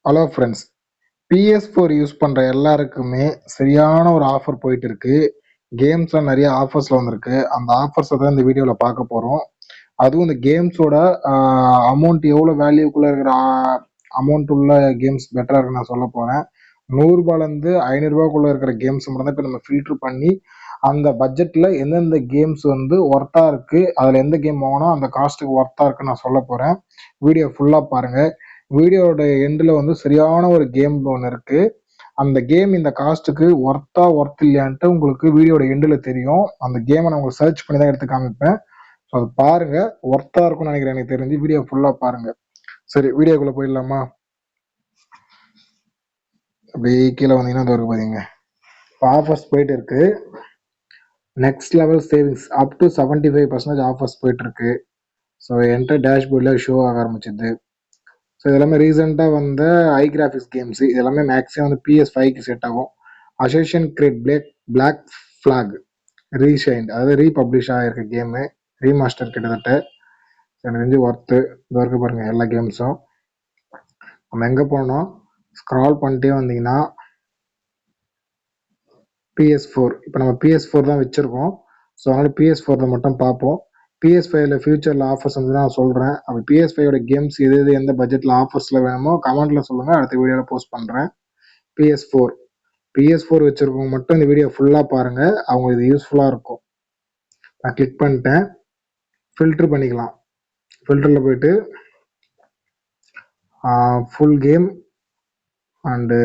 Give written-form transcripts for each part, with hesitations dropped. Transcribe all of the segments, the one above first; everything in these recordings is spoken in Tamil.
Hello friends. PS4 யூஸ் பண்ணுற எல்லாருக்குமே சரியான ஒரு ஆஃபர் போயிட்டு இருக்கு. கேம்ஸ்லாம் நிறைய ஆஃபர்ஸில் வந்திருக்கு. அந்த ஆஃபர்ஸை தான் இந்த வீடியோவில் பார்க்க போகிறோம். அதுவும் இந்த கேம்ஸோட அமௌண்ட் எவ்வளோ வேல்யூக்குள்ளே இருக்கிற அமௌண்ட் உள்ள கேம்ஸ் பெட்டராக இருக்குன்னு நான் சொல்ல போகிறேன். 100 ரூபாயிலேருந்து 500 ரூபாய்க்குள்ளே இருக்கிற கேம்ஸ் மட்டும் தான் இப்போ நம்ம ஃபில்ட்ரு பண்ணி அந்த பட்ஜெட்டில் எந்தெந்த கேம்ஸ் வந்து ஒர்த்தாக இருக்குது, அதில் எந்த கேம் வாங்கினா அந்த காஸ்ட்டுக்கு ஒர்த்தாக இருக்குன்னு நான் சொல்ல போகிறேன். வீடியோ ஃபுல்லாக பாருங்கள். வீடியோட எண்டில் வந்து சரியான ஒரு கேம் ஒன்று இருக்கு. அந்த கேம் இந்த காஸ்ட்டுக்கு ஒர்த் இல்லையான்ட்டு உங்களுக்கு வீடியோட எண்டில் தெரியும். அந்த கேமை நான் உங்களுக்கு சர்ச் பண்ணி தான் எடுத்து காமிப்பேன். ஸோ அது பாருங்க, ஒர்த்தா இருக்கும்னு நினைக்கிறேன். எனக்கு தெரிஞ்சு வீடியோ ஃபுல்லா பாருங்க. சரி, வீடியோக்குள்ள போயிடலாமா? அப்படியே கீழே வந்தீங்கன்னா அது இருக்கு பாத்தீங்க, ஆஃபர்ஸ் போயிட்டு இருக்கு. Next level savings up to 75% offers போயிட்டு இருக்கு. ஸோ என்கிட்ட டேஷ்போர்டில் ஷோ ஆக ஆரம்பிச்சிது. ஸோ இதெல்லாமே ரீசெண்டாக வந்த ஐ கிராஃபிக்ஸ் கேம்ஸ். இது எல்லாமே மேக்ஸிமம் வந்து PS5க்கு செட் ஆகும். அசோசியன் கிரேட் பிளாக் ஃபிளாக் ரீஷைன்ட், அதாவது ரீபப்ளிஷ் ஆகிருக்க கேமு, ரீமாஸ்டர் கிட்டத்தட்ட. எனக்கு தெரிஞ்சு ஒர்த்து. இது வரைக்கும் பாருங்க எல்லா கேம்ஸும். நம்ம எங்கே போனோம், ஸ்க்ரால் பண்ணிட்டே வந்தீங்கன்னா PS4. இப்போ நம்ம PS4 தான் வச்சுருக்கோம். ஸோ அதனால் PS4 மட்டும் பார்ப்போம். PS5ல ஃபியூச்சரில் ஆஃபர்ஸ் வந்து நான் சொல்கிறேன். அப்போ PS5ஓட கேம்ஸ் எது எது எந்த பட்ஜெட்டில் ஆஃபர்ஸில் வேணுமோ கமெண்ட்டில் சொல்லுங்கள், அடுத்த வீடியோவில் போஸ்ட் பண்ணுறேன். PS4 வச்சுருக்கவங்க மட்டும் இந்த வீடியோ ஃபுல்லாக பாருங்கள், அவங்க இது யூஸ்ஃபுல்லாக இருக்கும். நான் கிளிக் பண்ணிட்டேன். ஃபில்ட்ரு பண்ணிக்கலாம். ஃபில்டரில் போயிட்டு full game and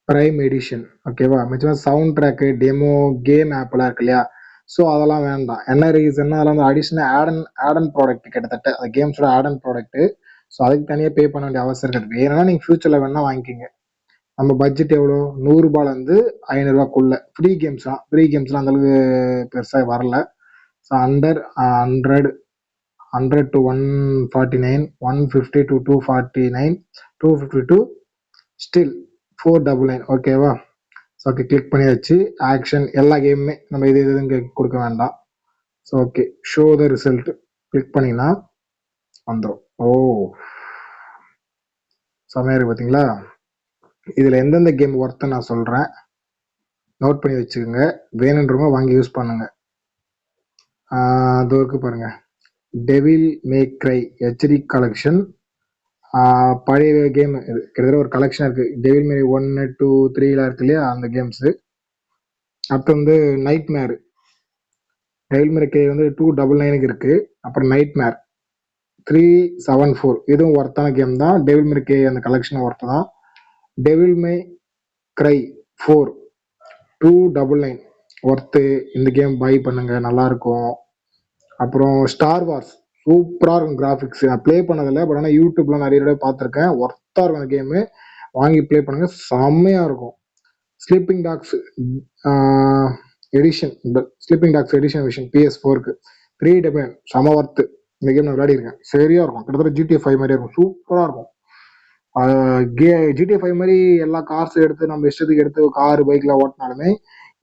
prime edition, ஓகேவா? மிச்சம் சவுண்ட் ட்ராக்கு, டெமோ, கேம் ஆப்லாம் இருக்கு இல்லையா? ஸோ அதெல்லாம் வேண்டாம். என்ன ரீசன்னா அதெல்லாம் வந்து அடிஷ்னல் ஆடன் ப்ராடக்ட், கிட்டத்தட்ட அந்த கேம்ஸோட ஆடன் ப்ராடக்ட்டு. ஸோ அதுக்கு தனியாக பே பண்ண வேண்டிய அவசியம் இருக்குது. வேணும்னா நீங்கள் ஃபியூச்சரில் வேணா வாங்கிக்கிங்க. நம்ம பட்ஜெட் எவ்வளோ, 100 ரூபாயிலேருந்து 500 ரூபாக்குள்ள. ஃப்ரீ கேம்ஸ்லாம் அந்தளவுக்கு பெருசாக வரல. So under 100 to 149, 150 to 249, 250 to still 499, ஓகேவா? ஸோ ஓகே, கிளிக் பண்ணியாச்சு. ஆக்ஷன் எல்லா கேமுமே நம்ம இது இங்கே கொடுக்க வேண்டாம். So okay, show the result click பண்ணிங்கன்னா வந்துடும். ஓ, செமையாக இருக்குது பார்த்தீங்களா? இதில் எந்தெந்த கேம் ஒர்த்து நான் சொல்கிறேன், நோட் பண்ணி வச்சுக்கோங்க. வேணுன்றவங்க வாங்கி யூஸ் பண்ணுங்கள். அது இருக்கு பாருங்கள், டெவில் மே க்ரை HD கலெக்ஷன். பழைய கேம் இது, கிட்டத்தட்ட ஒரு கலெக்ஷன் இருக்குது. டெவில் மே 1, 2, 3 இருக்கு இல்லையா, அந்த கேம்ஸு. அப்புறம் வந்து நைட் மேர், டெவில் மே கே வந்து 299 இருக்குது. அப்புறம் நைட் மேர் 374, இதுவும் ஒர்த்தான கேம் தான். டெவில் மே கே அந்த கலெக்ஷன் ஒர்த்து தான். டெவில் மே க்ரை 4 299 ஒர்த்து. இந்த கேம் பை பண்ணுங்க, நல்லாயிருக்கும். அப்புறம் ஸ்டார் வார்ஸ், சூப்பராக இருக்கும் கிராஃபிக்ஸ். நான் ப்ளே பண்ணதில்லை, பட் ஆனால் யூடியூப்ல நிறைய தடவை பார்த்துருக்கேன். ஒர்த்தாக இருக்கும் அந்த கேமு, வாங்கி ப்ளே பண்ணுங்க, செம்மையாக இருக்கும். Sleeping dogs edition, sleeping dogs edition version PS4க்கு 399, செம ஒர்த்து. இந்த கேம் நான் விளையாடிருக்கேன், சரியாக இருக்கும். கிட்டத்தட்ட GTA 5 மாதிரியே இருக்கும், சூப்பராக இருக்கும். GTA 5 மாதிரி எல்லா கார்ஸ் எடுத்து நம்ம இஷ்டத்துக்கு எடுத்து கார் பைக்கில் ஓட்டினாலுமே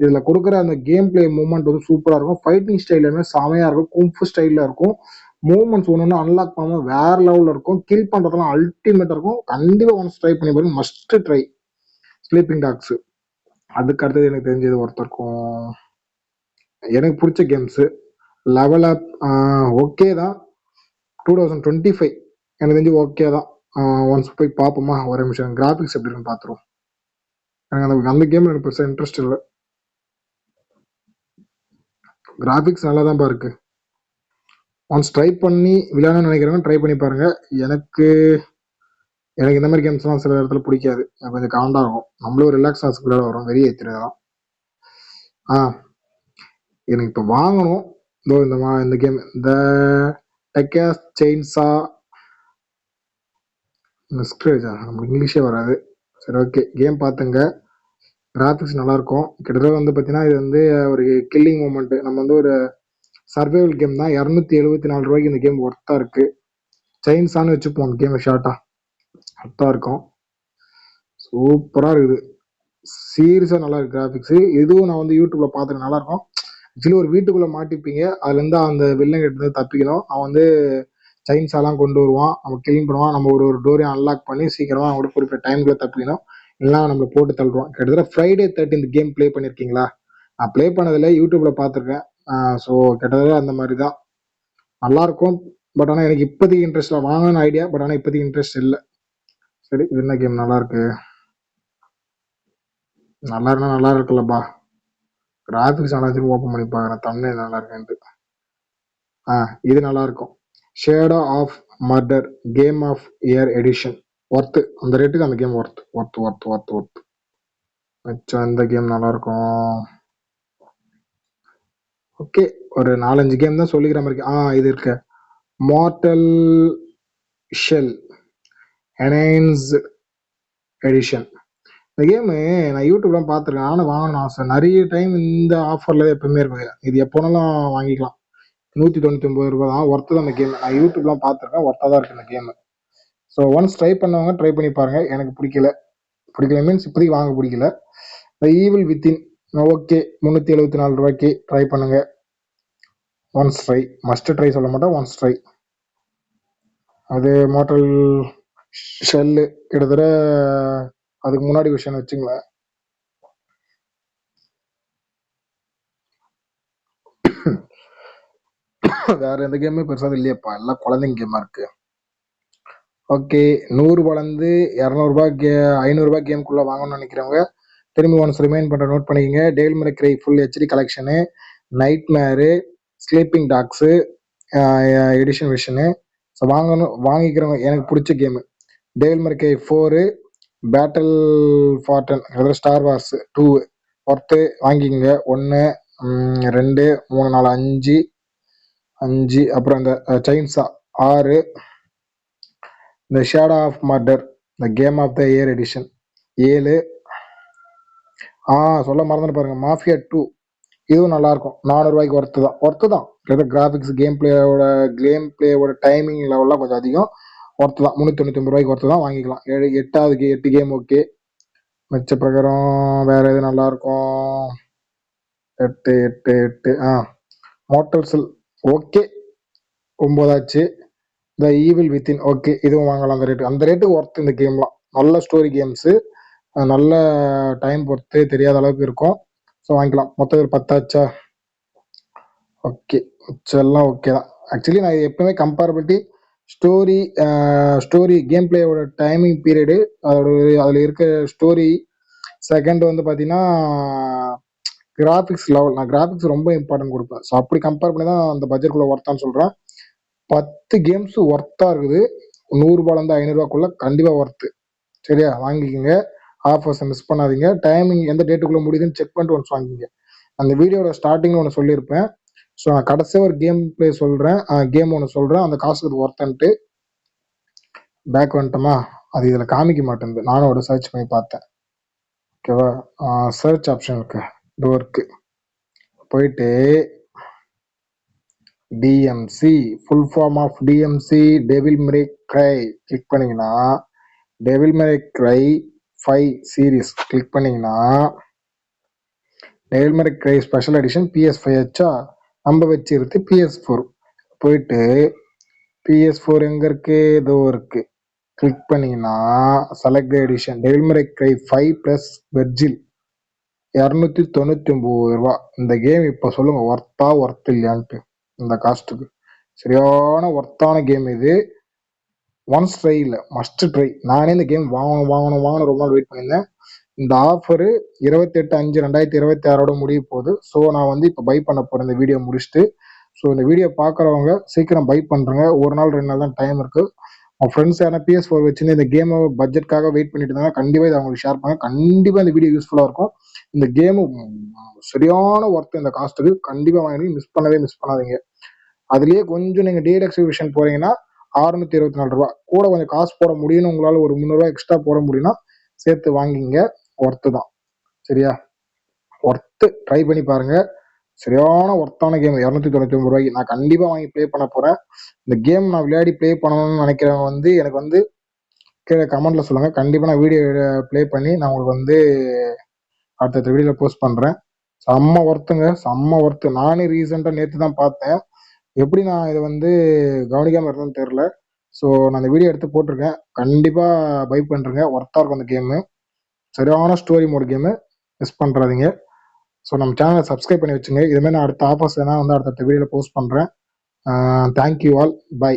இதில் கொடுக்குற அந்த கேம் பிளே மூவ்மெண்ட் வந்து சூப்பராக இருக்கும். ஃபைட்டிங் ஸ்டைலுமே செமையாக இருக்கும், கும்ஃபு ஸ்டைலில் இருக்கும். மூவ்மெண்ட்ஸ் ஒன்று அன்லாக் பண்ணாமல் வேற லெவலில் இருக்கும். கில் பண்ணுறதுலாம் அல்டிமேட்டாக இருக்கும். கண்டிப்பாக ஒன்ஸ் ட்ரை பண்ணி பாருங்க, மஸ்ட் ட்ரை ஸ்லீப்பிங் டாக்ஸு. அதுக்கு அடுத்தது எனக்கு தெரிஞ்சது ஒருத்தர் இருக்கும், எனக்கு பிடிச்ச கேம்ஸு லெவல் அப். ஓகே தான், 2025 எனக்கு தெரிஞ்சு ஓகே தான். ஒன்ஸ் போய் பார்ப்போமா? ஒரு நிமிஷம், கிராஃபிக்ஸ் எப்படி இருக்குன்னு பார்த்துருவோம். எனக்கு அந்த கேம் எனக்கு பெருசாக இன்ட்ரெஸ்ட் இல்லை. கிராஃபிக்ஸ் நல்லா தான் இருக்கு. ஒன்ஸ் ட்ரை பண்ணி விளையாடணும்னு நினைக்கிறவங்க ட்ரை பண்ணி பாருங்க. எனக்கு இந்த மாதிரி கேம்ஸ்லாம் சில இடத்துல பிடிக்காது, கொஞ்சம் காண்டாகும். நம்மளும் ரிலாக்ஸ் ஆக விளையாட வரும், வெறிய ஏற்றுறதெல்லாம். எனக்கு இப்போ வாங்கணும் இதோ இந்த கேம், இந்த டெக்காஸ் செயின்ஸா மிஸ்ட்ரேஜா, நமக்கு இங்கிலீஷே வராது. சரி ஓகே, கேம் பார்த்துங்க. கிராஃபிக்ஸ் நல்லாயிருக்கும். கிட்டத்தட்ட வந்து பார்த்தீங்கன்னா இது வந்து ஒரு கில்லிங் மூமெண்ட்டு. நம்ம வந்து ஒரு சர்வைவல் கேம் தான். 274 ரூபாய்க்கு இந்த கேம் ஒர்த்தாக இருக்குது. செயின்ஸான்னு வச்சுப்போம் கேமை ஷார்ட்டாக, ஒர்த்தாக இருக்கும். சூப்பராக இருக்குது, சீரியஸாக நல்லா இருக்குது கிராஃபிக்ஸு. இதுவும் நான் வந்து யூடியூப்பில் பார்த்துட்டு நல்லாயிருக்கும். ஆக்சுவலி ஒரு வீட்டுக்குள்ளே மாட்டிப்பீங்க, அதுலேருந்து அந்த வில்லன் கிட்ட தப்பிக்கணும். அவன் வந்து செயின்ஸாலாம் கொண்டு வருவான், நம்ம கிளீன் பண்ணுவான், நம்ம ஒரு ஒரு டோரையும் அன்லாக் பண்ணி சீக்கிரமா அவங்க கூட குறிப்பிட்ட டைம்குள்ள தப்பிக்கணும், இல்லைன்னா நம்மளை போட்டு தள்ளுறோம். கிட்டத்தட்ட ஃப்ரைடே 13 கேம் ப்ளே பண்ணியிருக்கீங்களா? நான் ப்ளே பண்ணதில்லை, யூடியூப்ல பார்த்துருக்கேன். ஸோ கிட்டத்தட்ட அந்த மாதிரி தான் நல்லா இருக்கும். பட் ஆனால் எனக்கு இப்போதைக்கு இன்ட்ரெஸ்ட் வாங்கணும்னு ஐடியா, பட் ஆனால் இப்போதைக்கு இன்ட்ரெஸ்ட் இல்லை. சரி, இது என்ன கேம் நல்லா இருக்கு? நல்லா இருந்தா நல்லா இருக்குல்லப்பா. கிராஃபிக்ஸ் நல்லா ஓப்பன் பண்ணி பார்க்குறேன், தமிழ் நல்லா இருக்குன்ட்டு. இது நல்லா இருக்கும். Shadow of murder game of year edition. Worth, அந்த ரேட்டுக்கு அந்த game worth worth worth worth worth. மிச்சம் இந்த கேம் நல்லா இருக்கும். ஓகே, ஒரு 4-5 கேம் தான் சொல்லிக்கிற மாதிரி. இது இருக்கு, மார்டல் ஷெல் எனைன்ஸ் எடிஷன். இந்த கேமு நான் யூடியூப்லாம் பார்த்துருக்கேன், நானும் வாங்கணும்னு ஆசை. நிறைய டைம் இந்த ஆஃபர்ல எப்பவுமே இருக்கு, இது எப்போனாலும் வாங்கிக்கலாம். 199 ரூபா தான், ஒர்த்து தான் அந்த கேம். நான் யூடியூப்லாம் பார்த்துருக்கேன், ஒர்த்தாக தான் இருக்கு இந்த கேம். ஸோ ஒன்ஸ் ட்ரை பண்ணவங்க ட்ரை பண்ணி பாருங்க. எனக்கு பிடிக்கல மீன்ஸ் இப்போதைக்கு வாங்க பிடிக்கல. த ஈவில் வித்தின் ஓகே, 374 ரூபாய்க்கு ட்ரை பண்ணுங்க. ஒன்ஸ் ட்ரை, மஸ்ட் ட்ரை சொல்ல மாட்டேன், ஒன்ஸ் ட்ரை. அது மார்டல் ஷெல்லு கிட்டத்தட்ட அதுக்கு முன்னாடி விஷயம் வச்சுங்களேன். வேற எந்த கேமே பெருசாக இல்லையப்பா, எல்லாம் குழந்தைங்க கேமா இருக்கு. ஓகே, 100 வளர்ந்து 200 500 கேமுக்குள்ள வாங்கணும்னு நினைக்கிறவங்க திரும்பி ஒன்ஸ் ரிமைண்ட் பண்ற நோட் பண்ணிக்கங்க. Devil may cry full HD collection, nightmare, sleeping dogs edition version. So வாங்கிக்கிறவங்க எனக்கு பிடிச்ச game devil may cry 4, battlefront, star wars 2 worth வாங்கிக்கங்க. 1 2 3 4 5. அப்புறம் இந்த செயின்ஸா 6, இந்த ஷேடோ ஆஃப் மர்டர் இந்த game of the year edition 7. சொல்ல மறந்துட்டு பாருங்க, மாஃபியா 2 இதுவும் நல்லா இருக்கும். 400 ரூபாய்க்கு ஒர்த்து தான். கிராஃபிக்ஸ் கேம் பிளேயோட டைமிங் லெவல்லாம் கொஞ்சம் அதிகம், ஒர்த்து தான். 399 ரூபாய்க்கு ஒர்த்து தான், வாங்கிக்கலாம். 8 கேம் ஓகே. மிச்ச பிரகாரம் வேற எது நல்லா இருக்கும்? 8 மார்டல் ஷெல் ஓகே, 9 ஆச்சு. த ஈவில் வித்தின் ஓகே, இதுவும் வாங்கலாம். அந்த ரேட்டுக்கு ஒர்த்து இந்த கேம்லாம். நல்ல ஸ்டோரி கேம்ஸு, நல்ல டைம் பொறுத்து தெரியாத அளவுக்கு இருக்கும். ஸோ வாங்கிக்கலாம். மொத்தத்தில் 10 ஆச்சா? ஓகே, எல்லாம் ஓகே தான். ஆக்சுவலி நான் எப்பவுமே கம்பேரபிலிட்டி ஸ்டோரி கேம் பிளேயோட டைமிங் பீரியடு, அதில் இருக்க ஸ்டோரி செகண்ட் வந்து பார்த்தீங்கன்னா கிராஃபிக்ஸ் லெவல், நான் கிராஃபிக்ஸ் ரொம்ப இம்பார்ட்டன்ட் கொடுப்பேன். ஸோ அப்படி கம்பேர் பண்ணி தான் அந்த பட்ஜெட்குள்ளே ஒர்த்தான்னு சொல்கிறேன். 10 கேம்ஸ் ஒர்த்தா இருக்குது. 100 ரூபாயிலேருந்து 500 ரூபாய்க்குள்ள கண்டிப்பாக ஒர்த்து. சரியா, வாங்கிக்கோங்க. ஆஃபர்ஸை மிஸ் பண்ணாதீங்க. டைமிங் எந்த டேட்டுக்குள்ளே முடியுதுன்னு செக் பண்ணிட்டு ஒன்ஸ் வாங்கிங்க. அந்த வீடியோட ஸ்டார்டிங்ல ஒன்று சொல்லியிருப்பேன். ஸோ நான் கடைசியாக ஒரு கேம் பிளே சொல்கிறேன், கேம் ஒன்று சொல்கிறேன், அந்த காசுக்கு ஒர்த்தன்ட்டு. பேக் வந்துட்டோமா? அது இதில் காமிக்க மாட்டேங்குது, நானும் ஒரு சர்ச் பண்ணி பார்த்தேன். ஓகேவா, சர்ச் ஆப்ஷன் இருக்கு, டோருக்கு போயிட்டு DMC full form of DMC devil may cry click பண்ணீங்கன்னா, devil may cry 5 series click பண்ணீங்கன்னா, devil may cry special edition PS5 ஆச்சா, நம்ம வச்சிருக்கு PS4. போயிட்டு PS4 எங்க இருக்கு? இதோ இருக்கு. கிளிக் பண்ணீங்கன்னா select the edition devil may cry 5 plus Virgil 299 ரூபா. இந்த கேம் இப்போ சொல்லுங்க, ஒர்த்தா ஒர்த் இல்லையான்ட்டு. இந்த காஸ்ட்டுக்கு சரியான ஒர்த்தான கேம் இது. ஒன்ஸ் ட்ரை இல்லை, மஸ்ட் ட்ரை. நானே இந்த கேம் வாங்கணும் ரொம்ப நாள் வெயிட் பண்ணியிருந்தேன். இந்த ஆஃபரு 28/5/2026 முடிய போகுது. ஸோ நான் வந்து இப்போ பை பண்ண போகிறேன் இந்த வீடியோ முடிச்சுட்டு. ஸோ இந்த வீடியோ பார்க்குறவங்க சீக்கிரம் பை பண்ணுறேங்க. 1 நாள் 2 நாள் தான் டைம் இருக்குது. உங்கள் ஃப்ரெண்ட்ஸ் யாரா PS4 வச்சுருந்து இந்த கேமை பட்ஜெட்காக வெயிட் பண்ணிட்டு இருந்தாங்க, கண்டிப்பாக இதை அவங்களுக்கு ஷேர் பண்ணுங்க. கண்டிப்பாக இந்த வீடியோ யூஸ்ஃபுல்லாக இருக்கும். இந்த கேமு சரியான ஒர்த்து இந்த காஸ்ட்டுக்கு. கண்டிப்பாக வாங்கி மிஸ் பண்ணாதீங்க. அதுலேயே கொஞ்சம் நீங்கள் டிலக்ஸ் விஷன் போகிறீங்கன்னா 624 ரூபா கூட கொஞ்சம் காசு போட முடியும்னு உங்களால் ஒரு 300 ரூபா எக்ஸ்ட்ரா போட முடியும்னா சேர்த்து வாங்கிங்க, ஒர்த்து தான். சரியா, ஒர்த்து, ட்ரை பண்ணி பாருங்க. சரியான ஒர்த்தான கேம் 299 ரூபாய்க்கு நான் கண்டிப்பாக வாங்கி ப்ளே பண்ண போகிறேன். இந்த கேம் நான் விளையாடி ப்ளே பண்ணணும்னு நினைக்கிறவங்க வந்து எனக்கு வந்து கீழே கமெண்ட்ல சொல்லுங்க. கண்டிப்பாக நான் வீடியோ ப்ளே பண்ணி நான் உங்களுக்கு வந்து அடுத்த வீடியோவில் போஸ்ட் பண்ணுறேன். செம்ம ஒர்த்துங்க, செம்ம ஒர்த்து. நானே ரீசெண்டாக நேற்று தான் பார்த்தேன். எப்படி நான் இதை வந்து கவனிக்காமல் இருந்தேன்னு தெரில. ஸோ நான் அந்த வீடியோ எடுத்து போட்டிருக்கேன். கண்டிப்பாக பை பண்ணுறேங்க. ஒர்த்தாக இருக்கும் அந்த கேமு. சரியான ஸ்டோரி மோட் கேமு. மிஸ் பண்ணுறாதீங்க. ஸோ நம்ம சேனலை சப்ஸ்கிரைப் பண்ணி வச்சுங்க. இதுமாதிரி நான் அடுத்த ஆஃபர்ஸ் வேணால் வந்து அடுத்த வீடியோவில் போஸ்ட் பண்ணுறேன். Thank you all. பை.